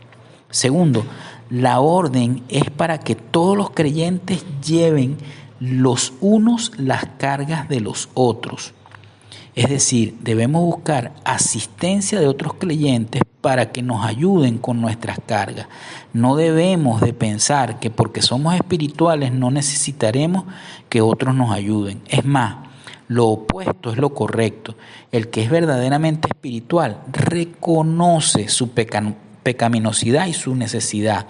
Segundo, la orden es para que todos los creyentes lleven los unos las cargas de los otros. Es decir, debemos buscar asistencia de otros creyentes para que nos ayuden con nuestras cargas. No debemos de pensar que porque somos espirituales no necesitaremos que otros nos ayuden. Es más, lo opuesto es lo correcto. El que es verdaderamente espiritual reconoce su pecaminosidad y su necesidad.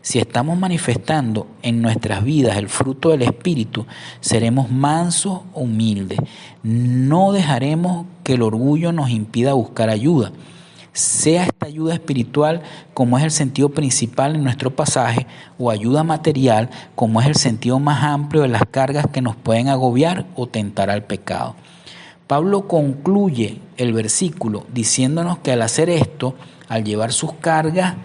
Si estamos manifestando en nuestras vidas el fruto del Espíritu, seremos mansos, humildes. No dejaremos que el orgullo nos impida buscar ayuda. Sea esta ayuda espiritual, como es el sentido principal en nuestro pasaje, o ayuda material, como es el sentido más amplio de las cargas que nos pueden agobiar o tentar al pecado. Pablo concluye el versículo diciéndonos que al hacer esto, al llevar sus cargas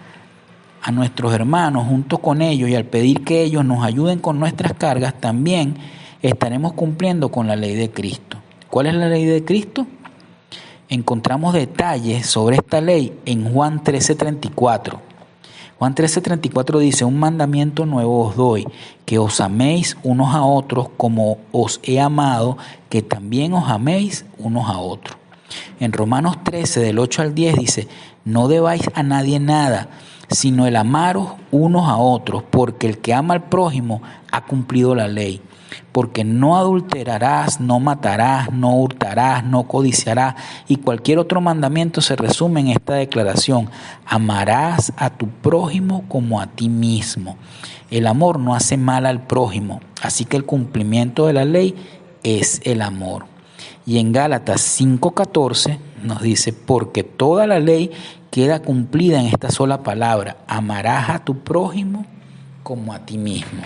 a nuestros hermanos junto con ellos y al pedir que ellos nos ayuden con nuestras cargas, también estaremos cumpliendo con la ley de Cristo. ¿Cuál es la ley de Cristo? Encontramos detalles sobre esta ley en Juan 13:34. Juan 13:34 dice: un mandamiento nuevo os doy, que os améis unos a otros como os he amado, que también os améis unos a otros. En Romanos 13, del 8 al 10 dice: no debáis a nadie nada, sino el amaros unos a otros, porque el que ama al prójimo ha cumplido la ley. Porque no adulterarás, no matarás, no hurtarás, no codiciarás, y cualquier otro mandamiento se resume en esta declaración: amarás a tu prójimo como a ti mismo. El amor no hace mal al prójimo, así que el cumplimiento de la ley es el amor. Y en Gálatas 5:14 nos dice: porque toda la ley queda cumplida en esta sola palabra: amarás a tu prójimo como a ti mismo.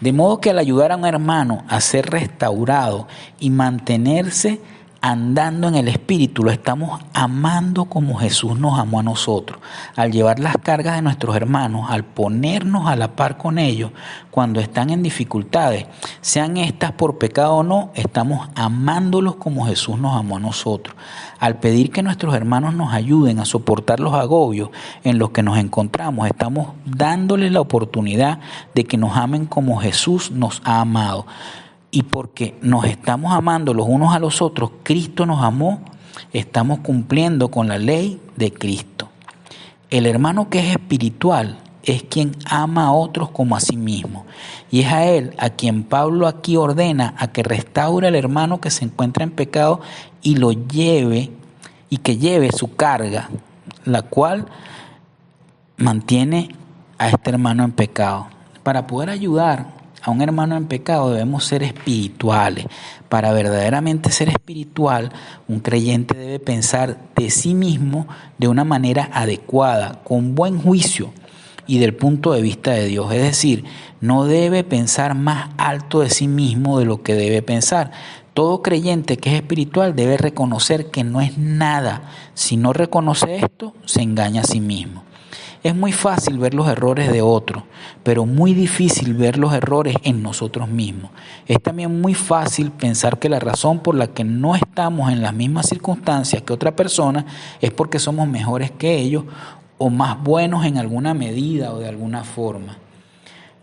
De modo que al ayudar a un hermano a ser restaurado y mantenerse andando en el Espíritu, lo estamos amando como Jesús nos amó a nosotros. Al llevar las cargas de nuestros hermanos, al ponernos a la par con ellos cuando están en dificultades, sean estas por pecado o no, estamos amándolos como Jesús nos amó a nosotros. Al pedir que nuestros hermanos nos ayuden a soportar los agobios en los que nos encontramos, estamos dándoles la oportunidad de que nos amen como Jesús nos ha amado. Y porque nos estamos amando los unos a los otros, Cristo nos amó, estamos cumpliendo con la ley de Cristo. El hermano que es espiritual es quien ama a otros como a sí mismo. Y es a él a quien Pablo aquí ordena a que restaure al hermano que se encuentra en pecado y lo lleve, y que lleve su carga, la cual mantiene a este hermano en pecado. Para poder ayudar a un hermano en pecado debemos ser espirituales. Para verdaderamente ser espiritual, un creyente debe pensar de sí mismo de una manera adecuada, con buen juicio y del punto de vista de Dios. Es decir, no debe pensar más alto de sí mismo de lo que debe pensar. Todo creyente que es espiritual debe reconocer que no es nada. Si no reconoce esto, se engaña a sí mismo. Es muy fácil ver los errores de otros, pero muy difícil ver los errores en nosotros mismos. Es también muy fácil pensar que la razón por la que no estamos en las mismas circunstancias que otra persona es porque somos mejores que ellos o más buenos en alguna medida o de alguna forma.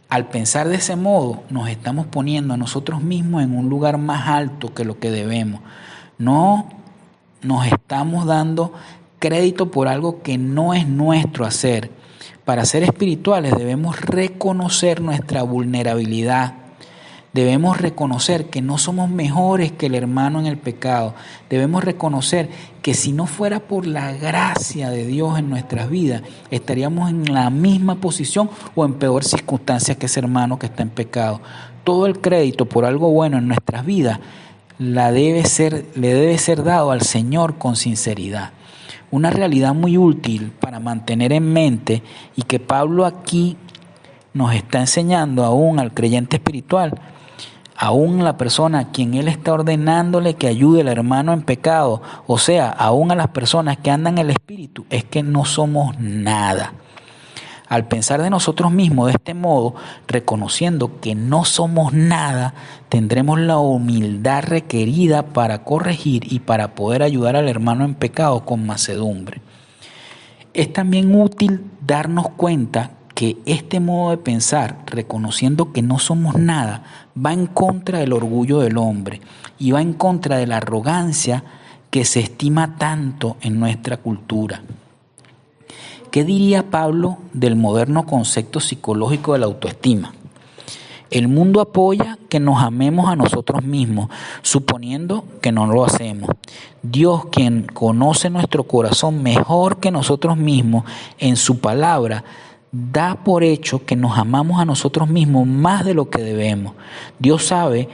Al pensar de ese modo, nos estamos poniendo a nosotros mismos en un lugar más alto que lo que debemos. No nos estamos dando crédito por algo que no es nuestro hacer. Para ser espirituales debemos reconocer nuestra vulnerabilidad. Debemos reconocer que no somos mejores que el hermano en el pecado. Debemos reconocer que si no fuera por la gracia de Dios en nuestras vidas, estaríamos en la misma posición o en peor circunstancia que ese hermano que está en pecado. Todo el crédito por algo bueno en nuestras vidas le debe ser dado al Señor con sinceridad. Una realidad muy útil para mantener en mente y que Pablo aquí nos está enseñando aún al creyente espiritual, aún la persona a quien él está ordenándole que ayude al hermano en pecado, o sea, aún a las personas que andan en el Espíritu, es que no somos nada. Al pensar de nosotros mismos de este modo, reconociendo que no somos nada, tendremos la humildad requerida para corregir y para poder ayudar al hermano en pecado con mansedumbre. Es también útil darnos cuenta que este modo de pensar, reconociendo que no somos nada, va en contra del orgullo del hombre y va en contra de la arrogancia que se estima tanto en nuestra cultura. ¿Qué diría Pablo del moderno concepto psicológico de la autoestima? El mundo apoya que nos amemos a nosotros mismos, suponiendo que no lo hacemos. Dios, quien conoce nuestro corazón mejor que nosotros mismos, en su palabra, da por hecho que nos amamos a nosotros mismos más de lo que debemos. Dios sabe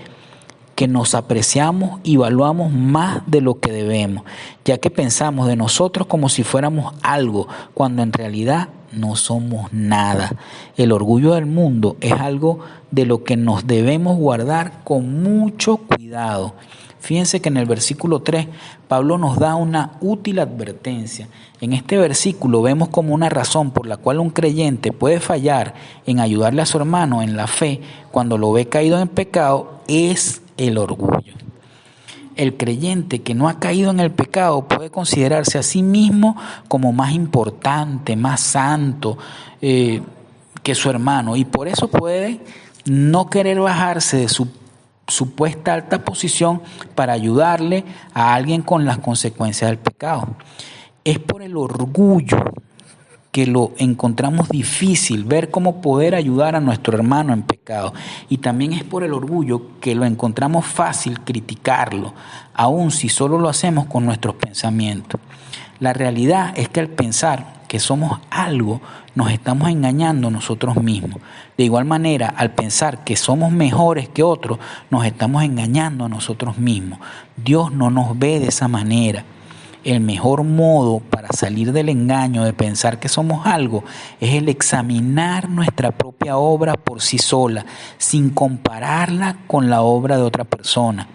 que nos apreciamos y valuamos más de lo que debemos, ya que pensamos de nosotros como si fuéramos algo, cuando en realidad no somos nada. El orgullo del mundo es algo de lo que nos debemos guardar con mucho cuidado. Fíjense que en el versículo 3, Pablo nos da una útil advertencia. En este versículo vemos como una razón por la cual un creyente puede fallar en ayudarle a su hermano en la fe cuando lo ve caído en pecado es el orgullo. El creyente que no ha caído en el pecado puede considerarse a sí mismo como más importante, más santo que su hermano, y por eso puede no querer bajarse de su supuesta alta posición para ayudarle a alguien con las consecuencias del pecado. Es por el orgullo que lo encontramos difícil ver cómo poder ayudar a nuestro hermano en pecado. Y también es por el orgullo que lo encontramos fácil criticarlo, aun si solo lo hacemos con nuestros pensamientos. La realidad es que al pensar que somos algo, nos estamos engañando nosotros mismos. De igual manera, al pensar que somos mejores que otros, nos estamos engañando a nosotros mismos. Dios no nos ve de esa manera. El mejor modo para salir del engaño de pensar que somos algo es el examinar nuestra propia obra por sí sola, sin compararla con la obra de otra persona.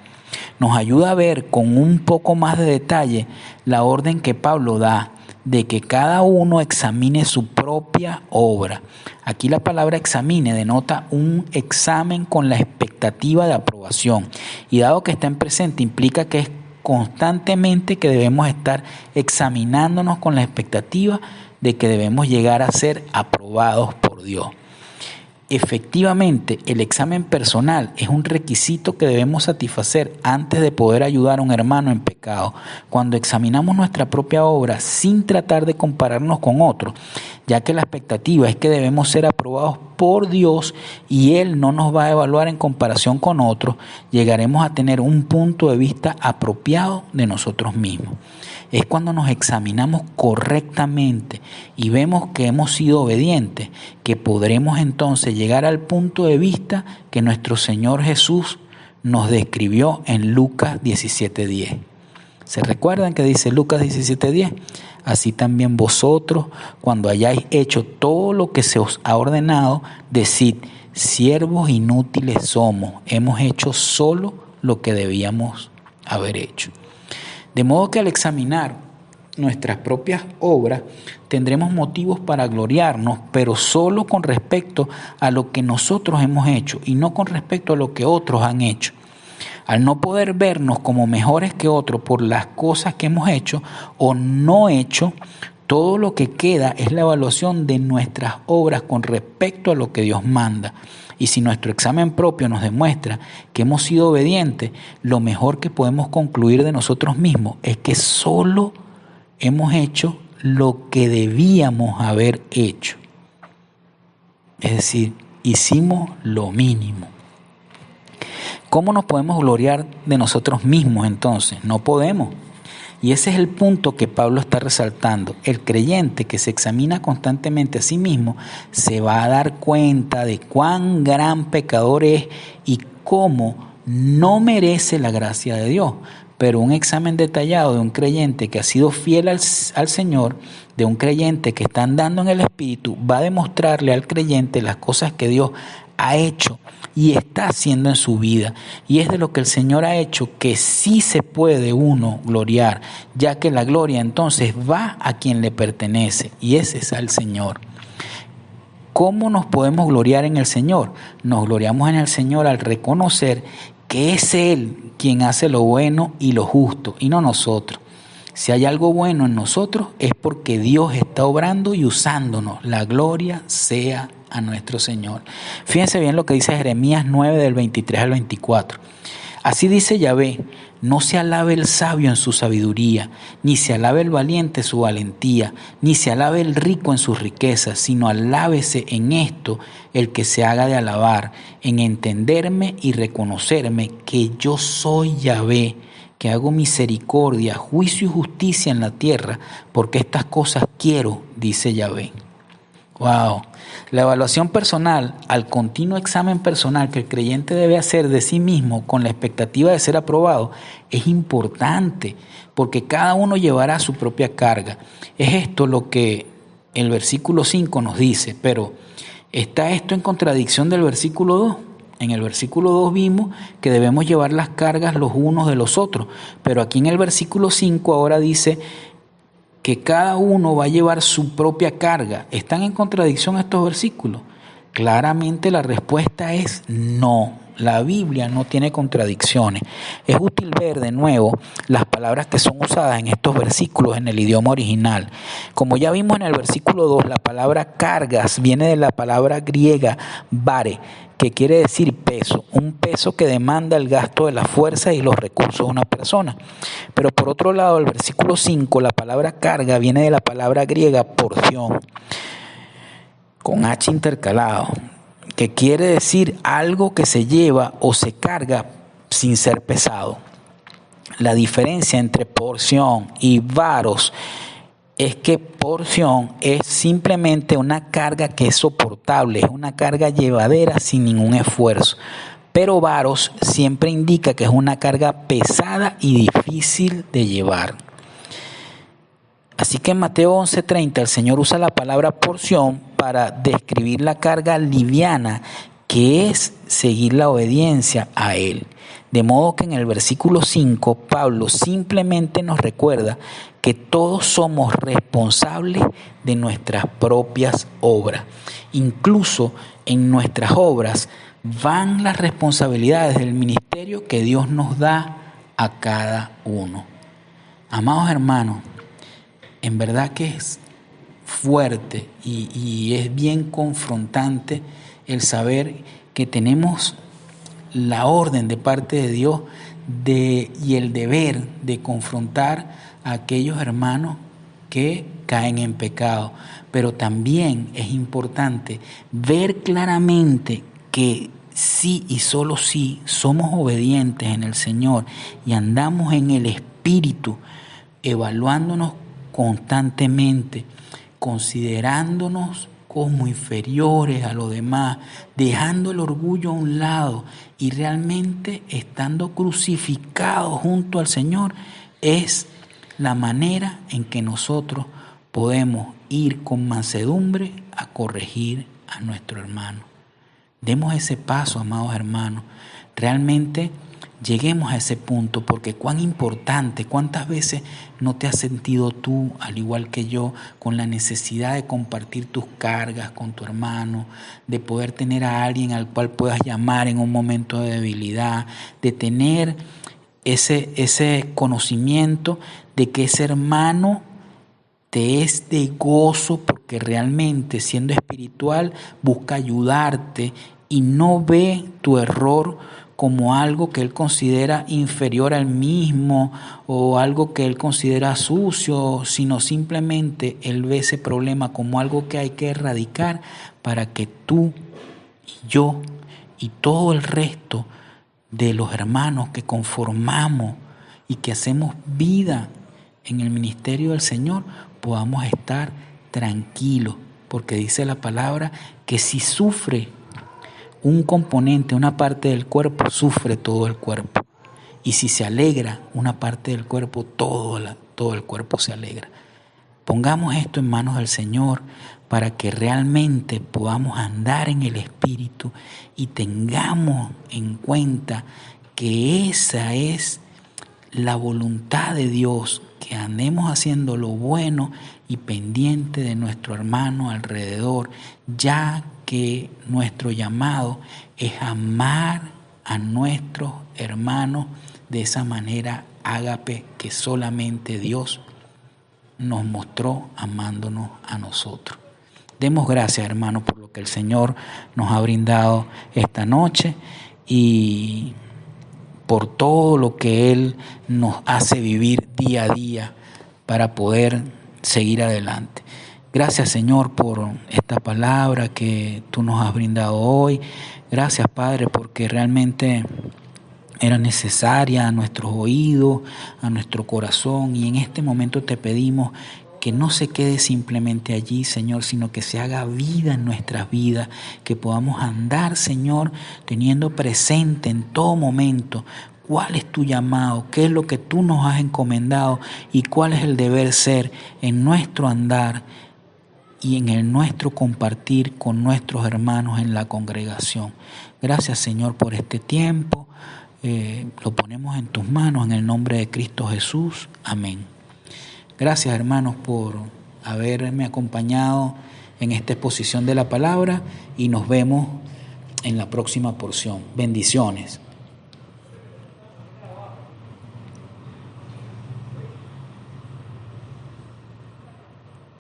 Nos ayuda a ver con un poco más de detalle la orden que Pablo da de que cada uno examine su propia obra. Aquí la palabra examine denota un examen con la expectativa de aprobación, y dado que está en presente implica que es constantemente que debemos estar examinándonos con la expectativa de que debemos llegar a ser aprobados por Dios. Efectivamente, el examen personal es un requisito que debemos satisfacer antes de poder ayudar a un hermano en pecado. Cuando examinamos nuestra propia obra sin tratar de compararnos con otros, ya que la expectativa es que debemos ser aprobados por Dios y Él no nos va a evaluar en comparación con otros, llegaremos a tener un punto de vista apropiado de nosotros mismos. Es cuando nos examinamos correctamente y vemos que hemos sido obedientes, que podremos entonces llegar al punto de vista que nuestro Señor Jesús nos describió en Lucas 17:10. ¿Se recuerdan que dice Lucas 17:10? Así también vosotros, cuando hayáis hecho todo lo que se os ha ordenado, decid, siervos inútiles somos, hemos hecho solo lo que debíamos haber hecho. De modo que al examinar nuestras propias obras, tendremos motivos para gloriarnos, pero solo con respecto a lo que nosotros hemos hecho y no con respecto a lo que otros han hecho. Al no poder vernos como mejores que otros por las cosas que hemos hecho o no hecho, todo lo que queda es la evaluación de nuestras obras con respecto a lo que Dios manda. Y si nuestro examen propio nos demuestra que hemos sido obedientes, lo mejor que podemos concluir de nosotros mismos es que solo hemos hecho lo que debíamos haber hecho. Es decir, hicimos lo mínimo. ¿Cómo nos podemos gloriar de nosotros mismos entonces? No podemos. Y ese es el punto que Pablo está resaltando. El creyente que se examina constantemente a sí mismo se va a dar cuenta de cuán gran pecador es y cómo no merece la gracia de Dios. Pero un examen detallado de un creyente que ha sido fiel al Señor, de un creyente que está andando en el Espíritu, va a demostrarle al creyente las cosas que Dios ha hecho y está haciendo en su vida, y es de lo que el Señor ha hecho que sí se puede uno gloriar, ya que la gloria entonces va a quien le pertenece, y ese es al Señor. ¿Cómo nos podemos gloriar en el Señor? Nos gloriamos en el Señor al reconocer que es Él quien hace lo bueno y lo justo, y no nosotros. Si hay algo bueno en nosotros es porque Dios está obrando y usándonos. La gloria sea a nuestro Señor. Fíjense bien lo que dice Jeremías 9 del 23 al 24. Así dice Yahvé, no se alabe el sabio en su sabiduría, ni se alabe el valiente su valentía, ni se alabe el rico en sus riquezas, sino alábese en esto el que se haga de alabar, en entenderme y reconocerme que yo soy Yahvé, que hago misericordia, juicio y justicia en la tierra, porque estas cosas quiero, dice Yahvé. Wow. La evaluación personal, al continuo examen personal que el creyente debe hacer de sí mismo con la expectativa de ser aprobado, es importante, porque cada uno llevará su propia carga. Es esto lo que el versículo 5 nos dice, pero ¿está esto en contradicción del versículo 2? En el versículo 2 vimos que debemos llevar las cargas los unos de los otros, pero aquí en el versículo 5 ahora dice que cada uno va a llevar su propia carga. ¿Están en contradicción estos versículos? Claramente la respuesta es no. La Biblia no tiene contradicciones. Es útil ver de nuevo las palabras que son usadas en estos versículos en el idioma original. Como ya vimos en el versículo 2, la palabra cargas viene de la palabra griega vare, que quiere decir peso, un peso que demanda el gasto de la fuerza y los recursos de una persona. Pero por otro lado, el versículo 5, la palabra carga viene de la palabra griega porción, con H intercalado, que quiere decir algo que se lleva o se carga sin ser pesado. La diferencia entre porción y varos es que porción es simplemente una carga que es soportable, es una carga llevadera sin ningún esfuerzo. Pero varos siempre indica que es una carga pesada y difícil de llevar. Así que en Mateo 11:30 el Señor usa la palabra porción para describir la carga liviana que es seguir la obediencia a Él. De modo que en el versículo 5 Pablo simplemente nos recuerda que todos somos responsables de nuestras propias obras. Incluso en nuestras obras van las responsabilidades del ministerio que Dios nos da a cada uno. Amados hermanos, en verdad que es fuerte y es bien confrontante el saber que tenemos la orden de parte de Dios y el deber de confrontar a aquellos hermanos que caen en pecado. Pero también es importante ver claramente que sí y solo sí somos obedientes en el Señor y andamos en el Espíritu, evaluándonos constantemente, considerándonos como inferiores a los demás, dejando el orgullo a un lado y realmente estando crucificados junto al Señor, es la manera en que nosotros podemos ir con mansedumbre a corregir a nuestro hermano. Demos ese paso, amados hermanos. Realmente lleguemos a ese punto, porque cuán importante, cuántas veces no te has sentido tú, al igual que yo, con la necesidad de compartir tus cargas con tu hermano, de poder tener a alguien al cual puedas llamar en un momento de debilidad, de tener ese conocimiento de que ese hermano te es de gozo, porque realmente siendo espiritual busca ayudarte y no ve tu error como algo que él considera inferior al mismo o algo que él considera sucio, sino simplemente él ve ese problema como algo que hay que erradicar para que tú y yo y todo el resto de los hermanos que conformamos y que hacemos vida en el ministerio del Señor podamos estar tranquilos, porque dice la palabra que si sufre un componente, una parte del cuerpo, sufre todo el cuerpo. Y si se alegra una parte del cuerpo, todo el cuerpo se alegra. Pongamos esto en manos del Señor para que realmente podamos andar en el Espíritu y tengamos en cuenta que esa es la voluntad de Dios, que andemos haciendo lo bueno y pendiente de nuestro hermano alrededor, ya que nuestro llamado es amar a nuestros hermanos de esa manera ágape que solamente Dios nos mostró amándonos a nosotros. Demos gracias, hermanos, por lo que el Señor nos ha brindado esta noche y por todo lo que Él nos hace vivir día a día para poder seguir adelante. Gracias, Señor, por esta palabra que tú nos has brindado hoy. Gracias, Padre, porque realmente era necesaria a nuestros oídos, a nuestro corazón, y en este momento te pedimos que no se quede simplemente allí, Señor, sino que se haga vida en nuestras vidas, que podamos andar, Señor, teniendo presente en todo momento cuál es tu llamado, qué es lo que tú nos has encomendado y cuál es el deber ser en nuestro andar y en el nuestro compartir con nuestros hermanos en la congregación. Gracias, Señor, por este tiempo. Lo ponemos en tus manos en el nombre de Cristo Jesús. Amén. Gracias, hermanos, por haberme acompañado en esta exposición de la palabra y nos vemos en la próxima porción. Bendiciones.